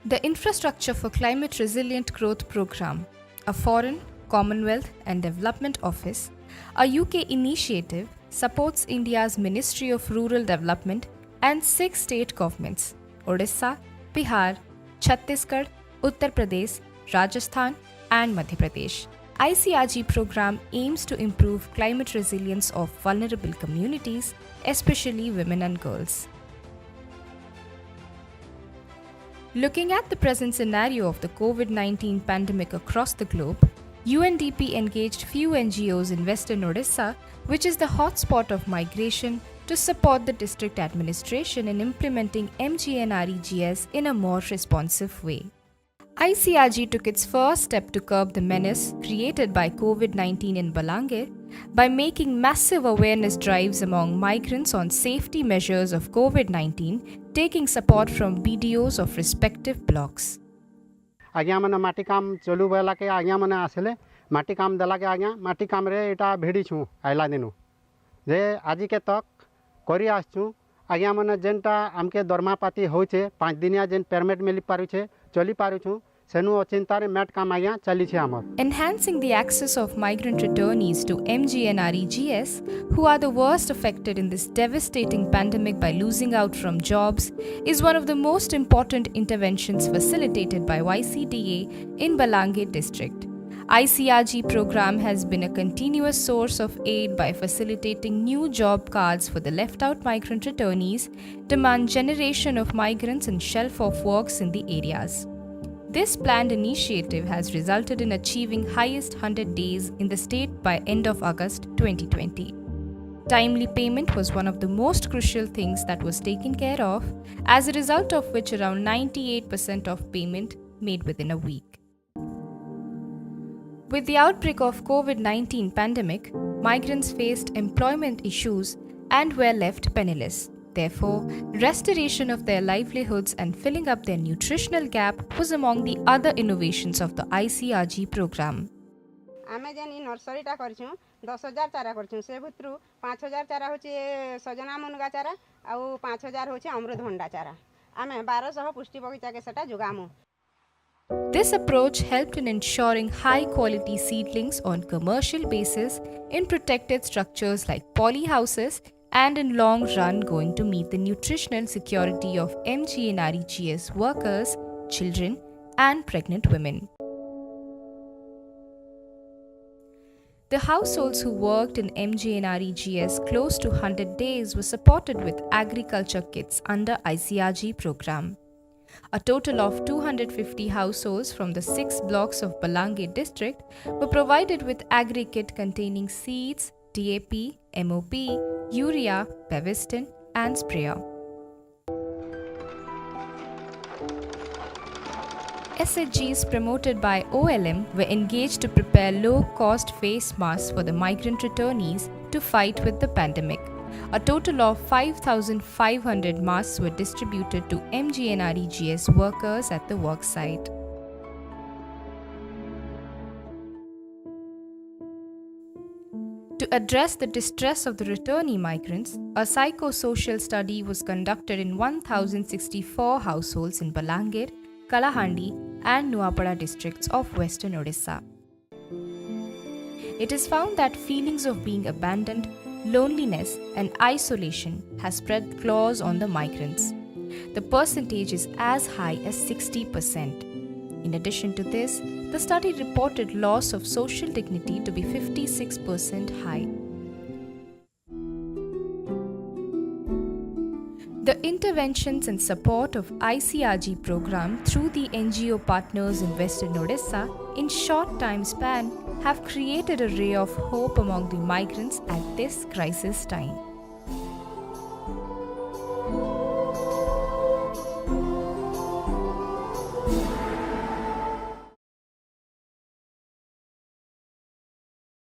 The Infrastructure for Climate Resilient Growth Programme, a foreign, Commonwealth and Development Office, a UK initiative, supports India's Ministry of Rural Development and 6 state governments Odisha, Bihar, Chhattisgarh, Uttar Pradesh, Rajasthan, and Madhya Pradesh. ICRG program aims to improve climate resilience of vulnerable communities, especially women and girls. Looking at the present scenario of the COVID-19 pandemic across the globe, UNDP engaged few NGOs in Western Odisha, which is the hotspot of migration, to support the district administration in implementing MGNREGS in a more responsive way. ICRG took its first step to curb the menace created by COVID-19 in Balangir by making massive awareness drives among migrants on safety measures of COVID-19, taking support from BDOs of respective blocks. आज्ञा मैंने माटी काम चलू बेला के आज्ञा मैंने आसले माटी काम देला के आज्ञा माटी काम रे एटा भेड़ी छू आइला दिनु जे आज के तक करी आसचू आज्ञा मैंने जेनटा आमके दरमा पाती होचे 5 दिनिया जेन परमिट मिली पारू छे चली पारू छू सेनु अचिंतारे मैट काम आज्ञा चली छे हमर. Enhancing the access of migrant returnees to MGNREGS, who are the worst affected in this devastating pandemic by losing out from jobs, is one of the most important interventions facilitated by YCDA in Balangir district. ICRG program has been a continuous source of aid by facilitating new job cards for the left-out migrant returnees, demand generation of migrants and shelf-off works in the areas. This planned initiative has resulted in achieving highest 100 days in the state by end of August 2020. Timely payment was one of the most crucial things that was taken care of, as a result of which around 98% of payment made within a week. With the outbreak of COVID-19 pandemic, migrants faced employment issues and were left penniless. Therefore, restoration of their livelihoods and filling up their nutritional gap was among the other innovations of the ICRG program. आमे जेन नर्सरीटा करछु 10,000 चारा करछु से भितरु 5,000 चारा होचे सजना मुनगा चारा आउ 5,000 होचे अमृतभंडा चारा आमे 1200 पुष्टि बगीचा के सेटा जुगामु. This approach helped in ensuring high-quality seedlings on commercial basis in protected structures like poly houses and in long run going to meet the nutritional security of MGNREGS workers, children and pregnant women. The households who worked in MGNREGS close to 100 days were supported with agriculture kits under ICRG program. A total of 250 households from the 6 blocks of Balangir district were provided with agri kit containing seeds, DAP, MOP, urea, Pevistin and sprayer. SHGs promoted by OLM were engaged to prepare low-cost face masks for the migrant returnees to fight with the pandemic. A total of 5,500 masks were distributed to MGNREGS workers at the worksite. To address the distress of the returnee migrants, a psychosocial study was conducted in 1,064 households in Balangir, Kalahandi and Nuapada districts of Western Odisha. It is found that feelings of being abandoned, loneliness and isolation has spread claws on the migrants. The percentage is as high as 60%. In addition to this, the study reported loss of social dignity to be 56% high. The interventions and support of ICRG program through the NGO partners in Western Odisha in short time span have created a ray of hope among the migrants at this crisis time.